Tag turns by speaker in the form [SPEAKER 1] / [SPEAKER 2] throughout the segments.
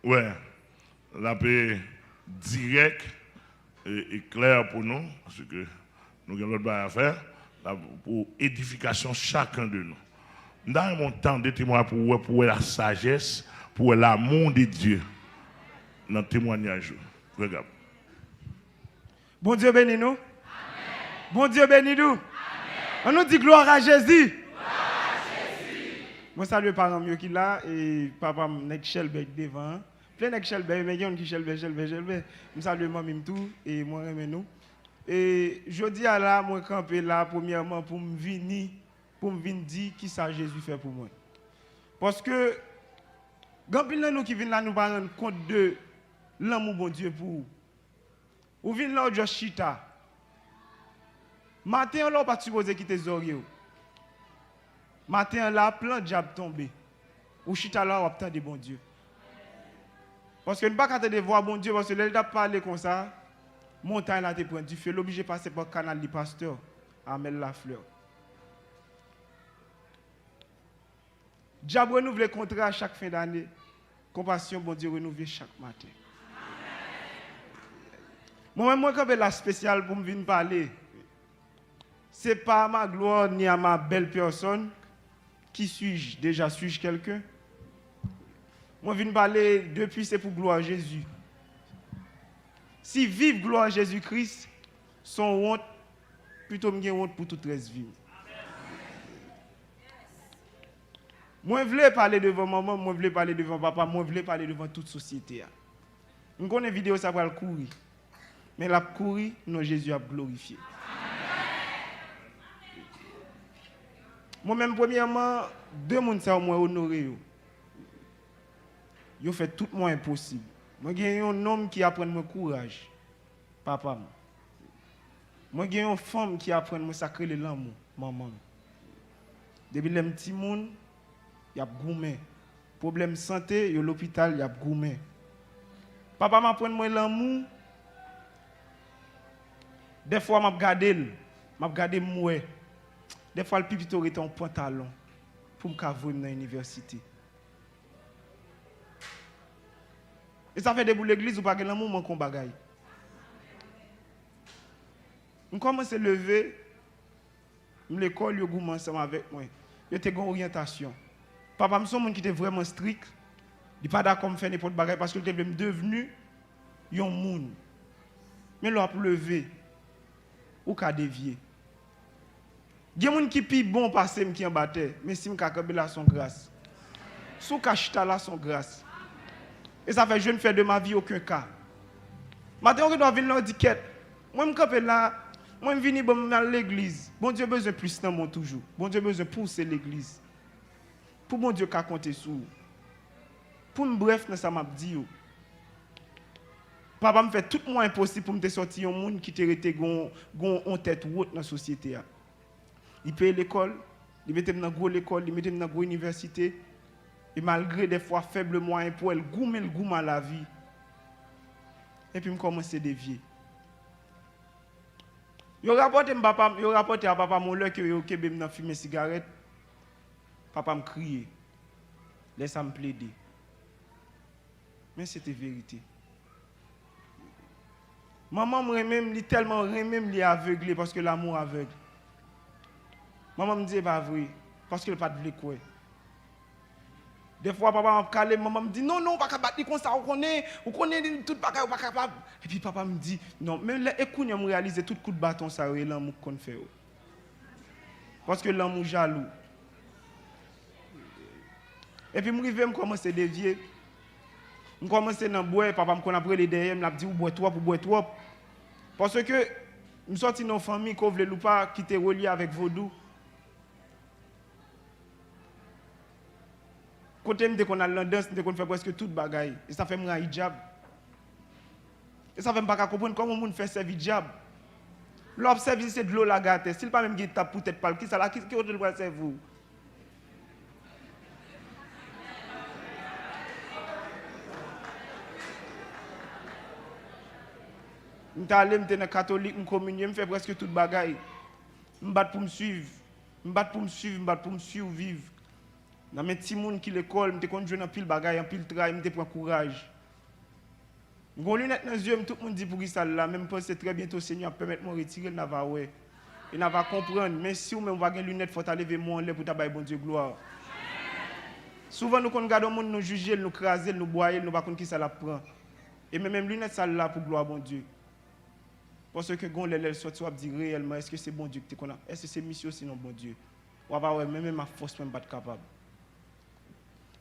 [SPEAKER 1] Ouais, la paix direct et clair pour nous, parce que nous avons l'autre chose à faire, pour édification chacun de nous. Dans mon temps de témoin pour la sagesse, pour l'amour de Dieu, dans le témoignage. Regarde.
[SPEAKER 2] Bon Dieu bénis nous. Bon Dieu bénis nous. On nous dit gloire à Jésus. Moi salue parents mieux qui là et papa nek Shelbek devant. Plein nek Shelbek mais yon qui Shelbek. Moi salue maman tout et moi remet nous. Et jodi à là moi camper là premièrement pour me venir dire qui ça Jésus fait pour moi. Parce que quand pile nous qui viennent là nous pas rendre compte de l'amour bon Dieu pour vous. Ou vient là juste chita. Matin on pas supposé quitter Zorio. Matin là plein diable tombé. Ou chita là on attend de bon Dieu. Parce que nous pas attendre de voir bon Dieu parce que les gens parler comme ça. Montagne là te prend du feu, l'obligé passer par canal du pasteur Amel la fleur. Diable renouvelle contrat chaque fin d'année. Compassion bon Dieu renouveler chaque matin. Moi quand la spéciale pour me venir parler. C'est pas à ma gloire ni à ma belle personne. Qui suis-je? Déjà suis-je quelqu'un? Moi je viens parler depuis c'est pour gloire à Jésus. Si vive gloire à Jésus-Christ, son honte, plutôt me honte pour toute reste vie. Moi, je voulais parler devant maman, moi, je voulais parler devant papa, moi, je voulais parler devant toute société. Je connais une vidéo, ça va le courir. Mais la courir, non, Jésus a glorifié. Moi-même, premièrement, deux personnes ça moi honoré. Ils ont fait tout moi impossible. Moi, j'ai un homme qui apprend mon courage, papa. Moi, j'ai une femme qui apprend à sacrer l'amour, maman. Depuis les petits monde, il y a gourmet. Problème santé, il y a l'hôpital, il y a gourmet. Papa m'apprend moi l'amour. Des fois, je regarde moi. Des fois, le pipito est en pantalon pour me cavoir dans l'université. Et ça fait des bouts l'église ou pas que l'amour manque un bagaille. Je commence à lever, l'école, je goûte ensemble avec moi. Je suis en orientation. Papa, je suis un monde qui était vraiment strict. Il n'est pas d'accord avec faire n'importe quoi parce qu'il était devenu un monde. Mais là, pour lever, ou qu'à dévier. Il y a des gens qui sont bon passer qui en battent, mais si je suis là, son grâce. Si je suis là, son grâce. Et ça fait je ne fais de ma vie aucun cas. Maintenant, on doit venir l'étiquette. Moi, je suis là, moi, je viens dans l'église. Bon Dieu a besoin de plus dans mon toujours. Bon Dieu a besoin de pousser l'église. Pour bon Dieu qu'à compter sur. Pour me bref, ça m'a dit. Papa me fait tout le moins impossible pour me sortir un monde qui était en tête haute dans la société. Il paye l'école, il mettait dans une école, il mettait dans une université. Et malgré des fois faibles moyens pour elle, le goût à la vie. Et puis, je commence à dévier. Je rapporte à papa mon lait que je fume cigarette. Papa me criait. Laisse-moi me plaider. Mais c'était vérité. Maman me tellement aveuglé parce que l'amour aveugle. Maman me dit pas vrai parce que le pas de quoi. Des fois papa m'a calé, maman me dit non pas battre comme ça, on connaît tout pas capable. Et puis papa me dit non, mais écoute, je réaliser tout coup de bâton ça et l'amour qu'on fait. Parce que l'amour jaloux. Et puis je commence à dévier. Je commence à boire, papa me connaît après les derrière, me dit ou boire trop. Parce que je suis sorti dans une famille qui ne veut pas quitter relié avec vaudou. Quand on a l'endance, on fait presque toute bagaille. Et ça fait un hijab. Et ça fait pas comprendre comment on fait servir hijab. L'observe c'est de l'eau la gâte. S'il pas même qui tape pour tête pâle, qui ça là qui autre le servir vous? Je suis allé dans catholique, je communion, je fais presque toute bagaille. Je me bats pour me suivre. Je me bats pour me suivre, vivre. Dans mes petits monde qui l'école, je suis dans pile bagaille, en pile travail, je prends courage. J'ai lunettes dans les yeux, tout le monde dit pour ça là, même pas c'est très bientôt Seigneur permettre moi retirer n'a va ouais. Et n'a va comprendre, mais si vous même pas des lunettes, faut lever moi en l'air pour tabailler bon Dieu gloire. Souvent nous quand regardons monde nous juger, nous craser, nous boyer, nous pas connait qui ça la prend. Et même lunettes ça là pour gloire bon Dieu. Parce que gon les sorti va dire réellement est-ce que c'est bon Dieu que tu connais? Est-ce que c'est mission sinon bon Dieu? On va voir même ma force même pas capable.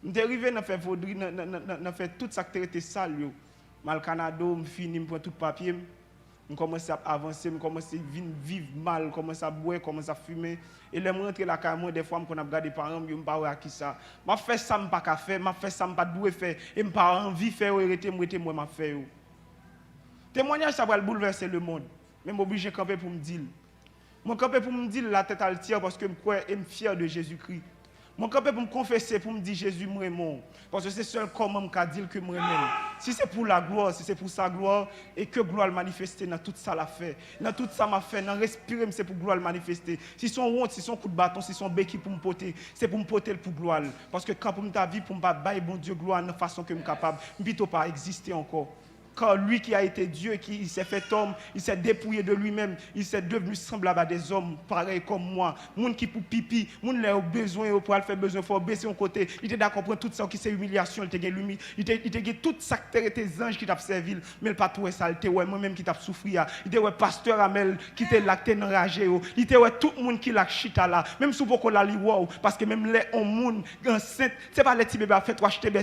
[SPEAKER 2] M'était arrivé dans faire vaudri dans faire tout ça qui était sale yo. Mal Canada, me fini me prend tout papier, me commence à avancer, me commence à vivre mal, commence à boire, commence à fumer et les rentrer la caille des fois me qu'on a regardé parents me pas à qui ça. M'a fait ça me pas qu'à faire, m'a fait ça me pas doué faire et me pas envie faire arrêter moi m'a fait yo. Témoignage ça va bouleverser le monde. Même obligé camper pour me dire. Mon camper pour me dire la tête à le tirer parce que je crois et me fier de Jésus-Christ. Mon camper pour me confesser, pour me dire Jésus moi mon. Parce que c'est seul comment me dire que moi même. Si c'est pour la gloire, si c'est pour sa gloire, et que gloire le manifester dans tout ça l'a fait. Dans tout ça m'a fait, dans respirer, c'est pour gloire le manifester. Si son honte, si son coup de bâton, si son béquille pour me porter, c'est pour me porter pour gloire. Parce que quand pour me ta vie, pour me pas bailler bon Dieu gloire de façon que je suis capable, je ne peux pas exister encore. Car lui qui a été Dieu, qui s'est fait homme, il s'est dépouillé de lui-même, il s'est devenu semblable à des hommes pareils comme moi. Moun qui pour pipi, moun qui a besoin, pour faire besoin, il faut baisser son côté. Il était d'accord pour tout ça qui c'est humiliation, il était tout ça qui était anges qui t'a servi, mais il pas tout ça, il était moi-même qui t'a souffert. Il était pasteur Amel qui était là, qui était enragé. Il était tout le monde qui l'a chita là, même si vous la li wow, parce que même les hommes enceinte, c'est pas les petits bébés fait acheter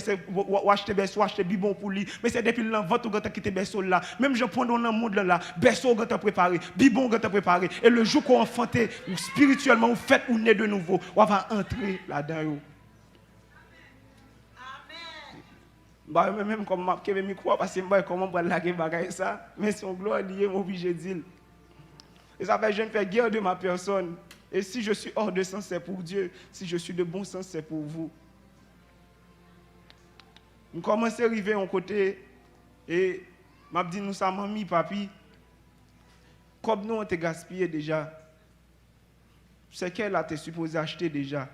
[SPEAKER 2] acheter bibon pour lui, mais c'est depuis l'envente qui était berceau là, même je prends dans le monde là, berceau qui t'a préparé, bibon qui t'a préparé, et le jour qu'on enfanté, spirituellement, vous faites ou né de nouveau, on va entrer là-dedans. Amen. Même comme je ne crois pas, parce que comment on la bagaille ça, mais son gloire liée, obligé de dire. Et ça fait je ne fais guerre de ma personne. Et si je suis hors de sens, c'est pour Dieu. Si je suis de bon sens, c'est pour vous. Je commence à arriver en côté. Et m'a dit nous ça mamie papi comme nous on te gaspillé déjà. C'est qu'elle a te supposé acheter déjà.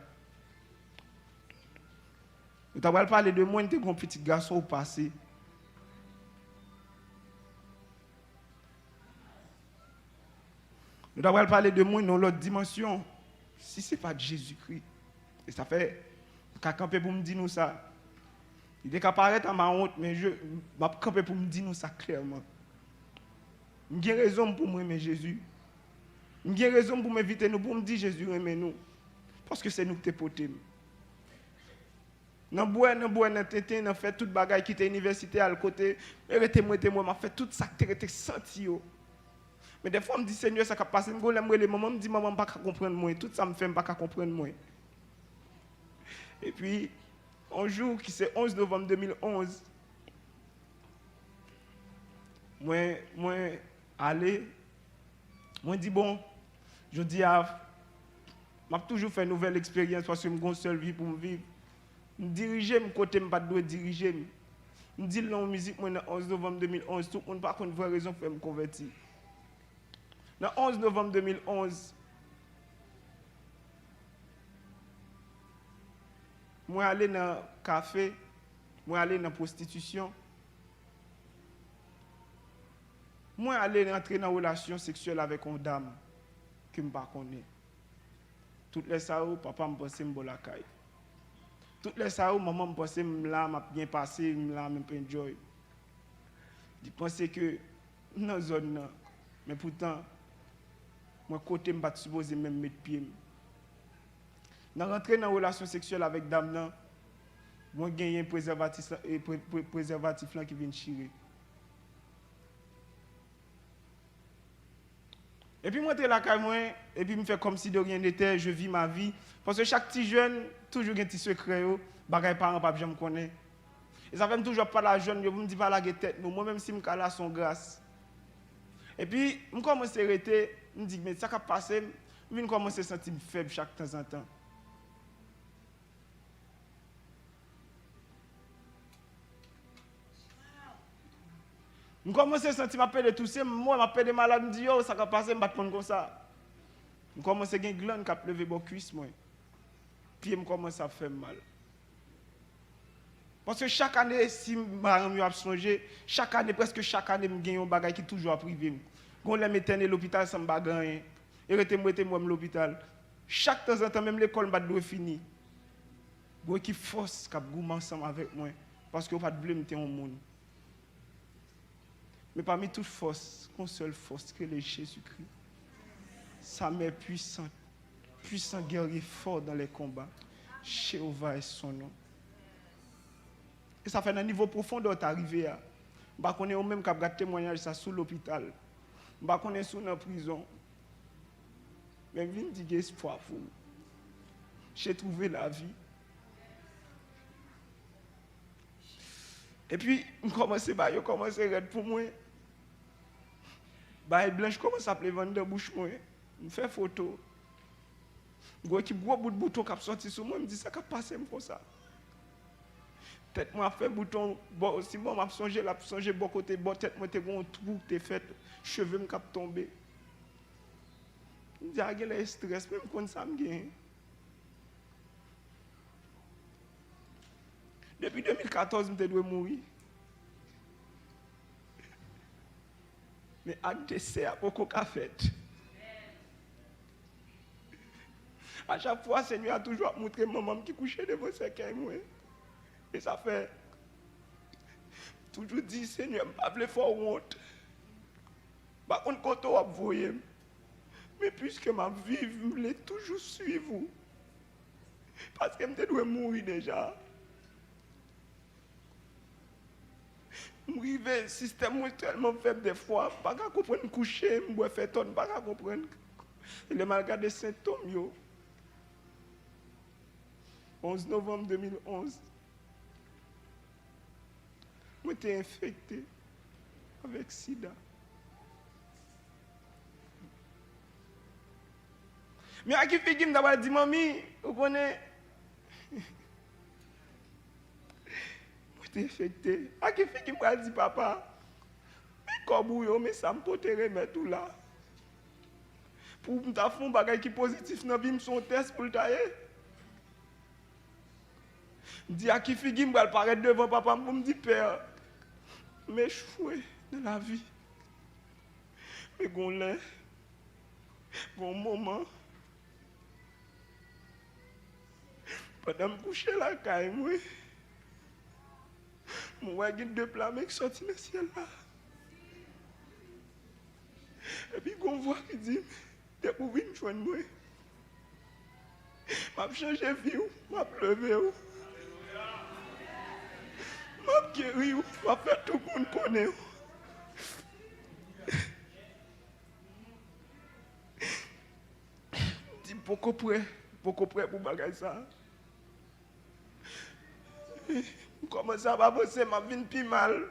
[SPEAKER 2] Nous t'avons parlé de moi, tu es un petit garçon au passé. Nous t'avons parlé de moi dans l'autre dimension. Si ce n'est pas de Jésus-Christ. Et ça fait qu'à camper pour me dire nous ça. Il est qu'à paraître à ma honte, mais je vais camper pour me dire nous ça clairement. J'ai raison pour moi aimer Jésus. J'ai raison pour m'inviter nous, pour me dire Jésus aime nous. Parce que c'est nous qui t'es porté. Dans le tété, dans fait toute bagaille qui était université à côté, arrêtez-moi, m'a fait tout ça qui était senti. Mais des fois, je me dis Seigneur, ça va passer, les mamans me dit maman pas comprendre moi, tout ça me fait pas comprendre moi. Et puis un jour qui c'est 11 novembre 2011, moi allé, moi dit bon, je dis m'a toujours fait une nouvelle expérience parce que j'ai une seule vie pour me vivre. Je diriger mon côté, je ne pas diriger. Je dis la musique moi le 11 novembre 2011, tout le monde pas une vraie raison pour me convertir. Le 11 novembre 2011, moi aller dans le café, moi aller dans la prostitution, moi aller entrer dans une relation sexuelle avec une dame que je ne connais pas. Toutes les sao, papa me pense que je la caille. Toutes les sao, maman me pense que je là, m'a bien passé, je là, même pas enjoy. Je pense que dans la zone là, mais pourtant, moi côté me pas supposé même mettre pied. Dans rentrer dans une relation sexuelle avec dame là, moi gagner un préservatif là qui vient chirer. Et puis moi, je suis là, et puis je me fais comme si de rien n'était, je vis ma vie. Parce que chaque petit jeune, toujours un petit secret, bagaille parents, pas je me connais. Et ça fait toujours pas la jeune, je me dis pas la tête, mais moi-même si je me cale son grâce. Et puis, je commence à arrêter, je me dis, mais ça qui a passé, je commence à sentir faible chaque temps en temps. Je commence à sentir ma paix de tousser, moi, ma paix de malade, je me dis, oh, ça va passer, je ne vais pas prendre comme ça. Je commence à avoir une glande qui a levé mon cuisse, moi. Puis, je commence à faire mal. Parce que chaque année, si je a songé, chaque année, presque chaque année, je gagne un bagage qui est toujours privé. Quand je m'éteigne à l'hôpital, ça ne m'a pas rien. Et je moi à l'hôpital. Chaque temps en temps, même l'école doit finir. Je qui force qui goût ensemble avec moi. Parce que je ne pas de blâme au monde. Mais parmi toutes forces, une seule force, que est Jésus-Christ. Sa mère puissante, puissant guerrier fort dans les combats. Jéhovah est son nom. Et ça fait un niveau profond d'arriver à. Je ne connais pas même qui a témoignage ça sous l'hôpital. Je ne connais pas sous la prison. Mais je viens dire espoir pour vous. J'ai trouvé la vie. Et puis, je commence à rester pour moi. Blanche commence à vendre de bouche moi. Je fais photo. Je vois un gros bout de bouton qui a sorti sur moi. Je me dis ça qui a passé comme ça. Tête moi fait bouton bon si moi m'a songé bon côté bon tête moi t'es un trou t'es fait cheveux me cap tomber. Je dis ah le stress même quand ça me gagne. Depuis 2014 je dois mourir. Mais acte décès a beaucoup qu'a fait. À chaque fois Seigneur a toujours montré maman qui couchait devant ses cailles moi. Et ça fait toujours dire Seigneur, je ne veux pas faire honte. Par contre, quand on va voyer, mais puisque ma vie, je voulais toujours suivre. Parce que je dois mourir déjà. Le système est tellement faible des fois. Je ne peux pas comprendre coucher, je ne faire tonne, je ne peux pas comprendre. Il est mal regardé symptômes. 11 novembre 2011. Moi, j'étais infecté avec sida. Mais à qui fait qu'il m'a dit, mamie, vous connaissez? Moi, j'étais infecté. À qui fait qu'il m'a dit, papa, mais comme mais ça me peut te remettre tout là. Pour me faire un bagage qui est positif dans la vie, son test pour le tailler. Je dis à qui fait qu'il m'a paraître devant papa pour me dire, père, m'échouer dans la vie. Mais bon moment, pendant que je couchais la caille, moi, j'ai deux plats qui sont sortis dans le ciel là. Et puis, on voit qui dit, t'es pour venir joindre moi. Je changé de vie, je pleuvé. Je guéri, je fait tout le monde connaît. Je dis beaucoup près pour bagager ça. Comment ça va passer, ma vie plus mal.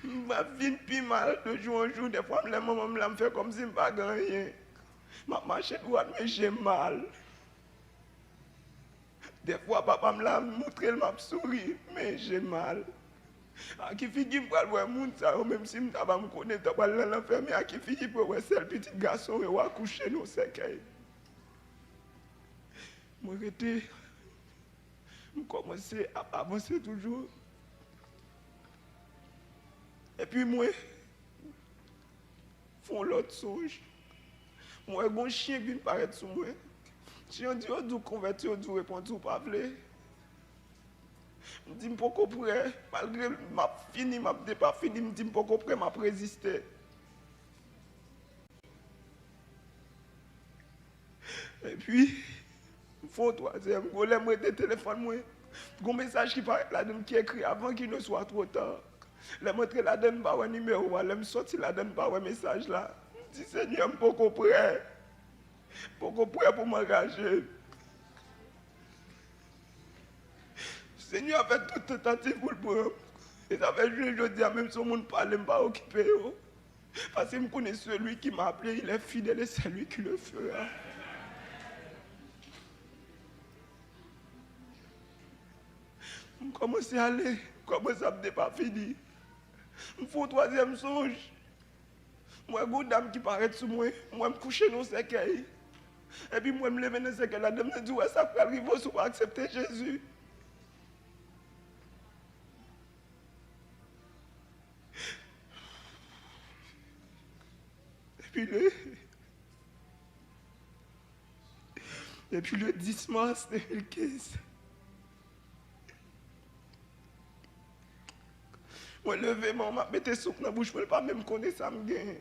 [SPEAKER 2] Ma vie plus mal de jour en jour. Des fois, les mamans me fait comme si je ne pas rien. Ma marche droite, mais j'ai mal. Des fois, papa me l'a montré, il m'a souri, mais j'ai mal. À qui fait qu'il me voir moun ça, même si je ne me connais pas l'enfer, mais à qui fait qu'il peut voir ce petit garçon et va coucher dans ses cailles. Moi, j'étais. Je commençais à avancer toujours. Et puis moi, font l'autre songe. Moi, un bon chien qui vient paraître sur moi. Si on dit, on doit convertir, on doit répondre, ou pas vle. Je me dis, pourquoi prêt, malgré ma fini, ma pas fini, je me dis, pourquoi prêt, m'a résisté. Et puis, faut troisième, je vais te téléphone moi. Un message qui paraît là-dedans qui écrit avant qu'il ne soit trop tard. Je montre là-dedans pas un numéro, je me sorti là-dedans pas un message là. Je dis Seigneur, je suis prêt. Pourquoi prêt pour m'engager. Seigneur a fait toute tentative pour le prendre. Et ça fait je dis même si le monde parle, je ne pas occupé. Parce que je connais celui qui m'a appelé, il est fidèle et c'est lui qui le fera. Je commence à aller, je commence à me pas fini. Je fais un troisième songe. Moi, une dame qui paraît sur moi, moi, je me couche dans le cercueil. Et puis, moi, je me lève dans le cercueil. La dame me dit, ouais, ça peut arriver si vous accepter Jésus. Depuis le 10 mars 2015, moi levé, moi mettais soupe dans la bouche, je ne pas même connaître ça me gagne.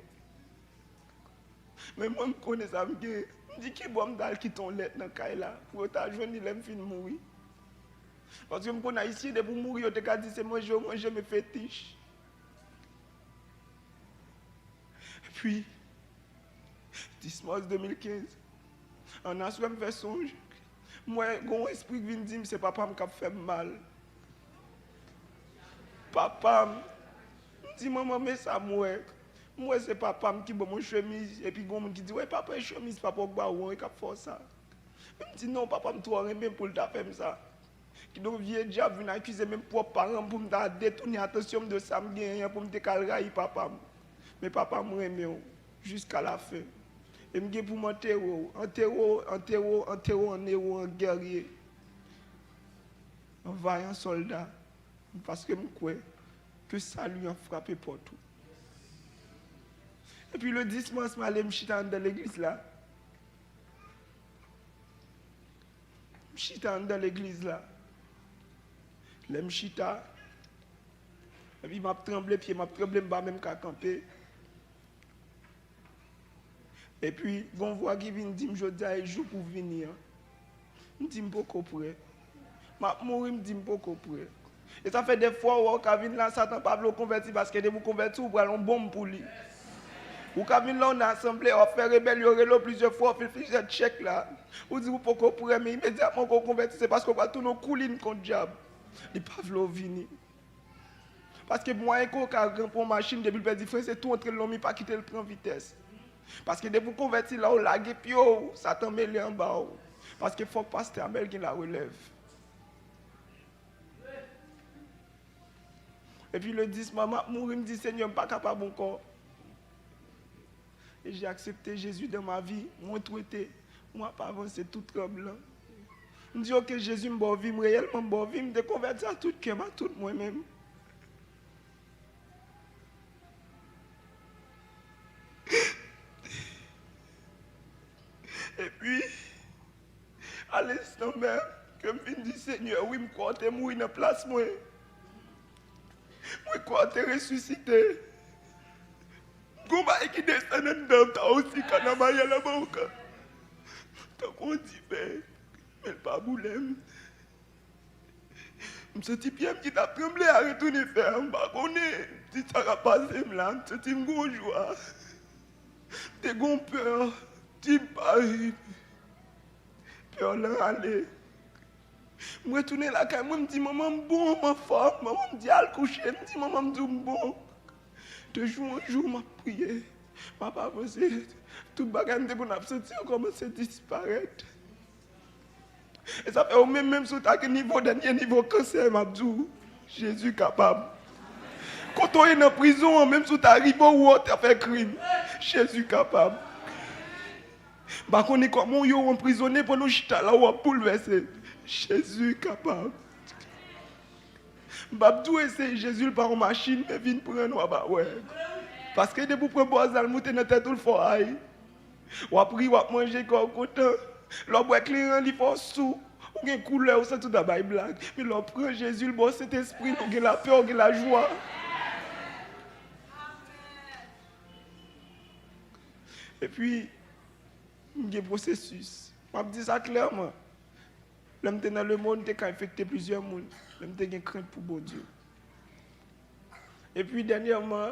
[SPEAKER 2] Mais moi, je connais ça me gagne. Je dis que bon, je qui ton lettre dans le là pour ta journée, je fin mourir. Parce que je connais ici, de pour mourir, je te dis c'est manger mes fétiches. Et puis, 10 mars 2015, on a soit me fait songe. Moi, mon esprit qui vient dire c'est papa qui a fait mal. Papa, me dit maman, mais ça moi. Moi, c'est papa qui bon mon chemise. Et puis, il y a qui dit ouais, papa, chemise, papa, il a fait ça. Je me dis non, papa, je suis bien pour le faire ça. Qui donc vieux diable vient accuser mes propres parents pour me détourner l'attention de ça, pour me décalrer papa. Mais papa, je m'aime jusqu'à la fin. Et je pour m'enterrer, en héros, en guerrier, en vaillant soldat. Parce que je crois que ça lui a frappé pour tout. Et puis le 10 mars, je suis allé dans l'église là. Je suis dans l'église là. Je suis là. Et puis je tremblé, puis je tremblé, je même qu'à camper. Et puis, bon voix qui vient dire, je dis, il joue pour venir. Je dis, je ne suis pas prêt. Je mourir, je dis, je ne suis pas prêt. Et ça fait des fois où quand vient là, Satan pas le convertir parce que de vous convertir, vous prenez un bombe pour lui. Ou quand vient là, on a assemblé, on fait rébellion, plusieurs fois, on fait plusieurs chèques là. Vous dites, vous ne pouvez pas prêt, mais immédiatement qu'on convertit, c'est parce qu'on va tout nos coulines contre le diable. Il ne peut pas venir. Parce que moi, quand on prend une machine, depuis le père frère, c'est tout entre l'homme, pas quitter le train vitesse. Parce que de vous convertir là, on lague, puis ça t'en met en bas. Parce qu'il faut que le pasteur Amel qui la relève. Et puis le 10, maman mourir, me dit Seigneur, je ne suis pas capable encore. Et j'ai accepté Jésus dans ma vie. Moi, traité, moi, pas avancé tout tremblant. Je me dis, ok, Jésus me vie, réellement me vie, me convertir à tout cœur, à tout moi-même. Et puis, à l'instant même, que je me dis, Seigneur, oui, je crois que tu es mort dans la place, moi. Je crois que tu es ressuscité. Comment est-ce qu'il descend dedans, tu as aussi quand on a la banque. Tu as dit, mais pas boulem. Je me suis dit, qui t'a tremblé à retourner faire, je ne sais pas si ça va passer là, je me suis dit, je joie. Tu as peur, tu paries. Peur là, aller. Je retourne là, quand je me dis, maman, bon, ma femme, maman me dit, à coucher, je me dis, maman, me dit, bon. De jour en jour, je prié. Papa, tout le bagage pour nous sortir, commence à disparaître. Et ça fait au même sur ta niveau, dernier niveau cancer, m'a dit, Jésus capable. Quand on est en prison, même si tu arrives où tu as fait crime, Jésus capable. Par contre, comment on est emprisonné pour nous chita là où on bouleversé, Jésus capable. Babdou essaye Jésus par une machine, mais vient prendre nous à ouais. Parce que de vous prendre bois dans le tête tout le foyer. Ou a pris ou a manger comme content. L'homme boit clair il faut sous. Ou une couleur c'est tout d'abord blague. Mais l'homme prend Jésus le bon cet esprit, on a la paix, on a la joie. Et puis il y a un processus. Je dis ça clairement. L'homme dans le monde qui a infecté plusieurs mondes. L'homme a une crainte pour bon Dieu. Et puis dernièrement,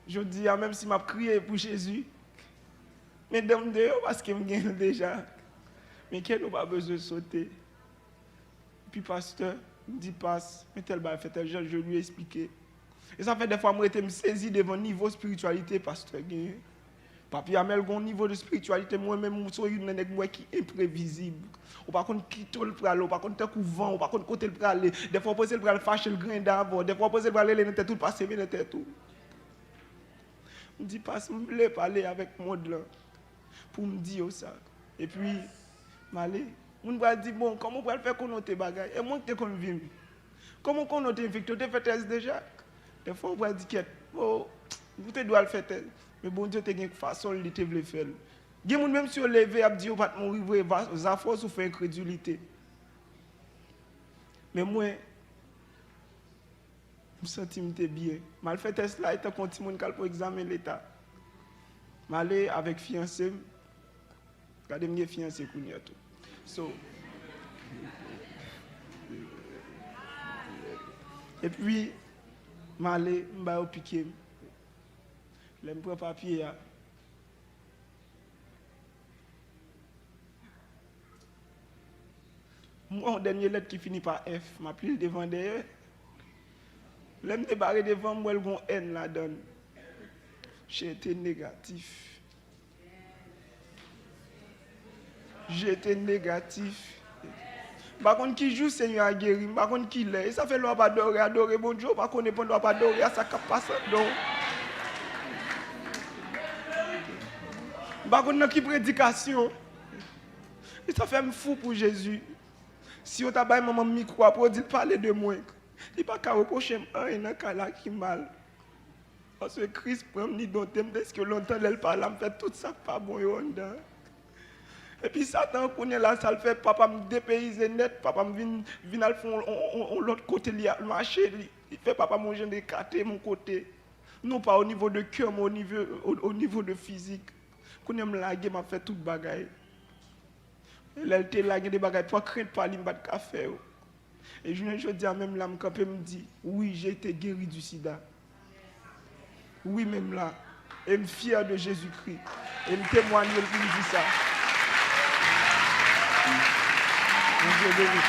[SPEAKER 2] je dis, même si je crié pour Jésus, mais dame dehors parce que je gagne déjà. Mais qu'elle n'a pas besoin de sauter. Et puis pasteur, il me dit passe, mais tel fait tel genre, je lui ai expliqué. Et ça fait des fois, je me saisis devant le niveau de spiritualité, pasteur. Papi Amel, un niveau de spiritualité, moi-même, je suis un qui est imprévisible. Ou par contre, qui te le prale, ou par contre, t'es couvent, ou par contre, côté le prale. Des fois, poser le prale, fâcher le grain d'avant. Des fois, poser le prale, le tête tout, passer, mais le tête tout. Je me dis, passe, je voulais parler avec moi là, pour me dire ça. Et puis, je vais dire, bon, comment on peut faire qu'on note les bagages? Et moi, je suis vivre. Comment on note infecté? Tu fais test déjà? Des fois, on va dire, oh, Vous doit le faire tel. Mais bon Dieu, tu as une façon de le faire. Il y a des gens même si on levé, ils disent, pas mourir, ça force ou fait incrédulité. Mais moi, je me sens bien. Mal fait test là, et continue pour examiner l'état. Je suis avec fiancé. Regardez mes fiancés pour tout. So, et puis, je suis au piqué. Je prends papier. Moi, dernière lettre qui finit par F, je m'appelle devant d'ailleurs. Je me débarrer devant moi, il y a N là-dedans. J'ai été négatif. J'étais négatif. Par contre, qui joue Seigneur a guéri, par contre, qui l'est. Ça fait l'on pas adorer bon Dieu, par contre, on ne pas adorer à ça qui passe. Donc, par contre, qui prédication. Et ça fait me fou pour Jésus. Si on t'a pas maman micro pour dire parler de moi, il n'y a pas qu'à reprocher un dans cas là qui mal. Parce que Christ prend ni dans thème parce que longtemps elle parle, me fait tout ça pas bon dedans. Et puis Satan connaît là, ça le fait papa me dépayser net, papa me vient al fond l'autre côté li marcher, il fait papa manger des cartes mon côté. Non pas au niveau de cœur, mais au niveau de physique. Connaît me laguer m'a fait toute bagaille. Elle était lagué des bagailles pour craindre pas li m'bat café. Et je dis à même là me dit oui, j'ai été guéri du sida. Oui même là, et me fier de Jésus-Christ et me témoigner pour me dire ça. Mon Dieu béni.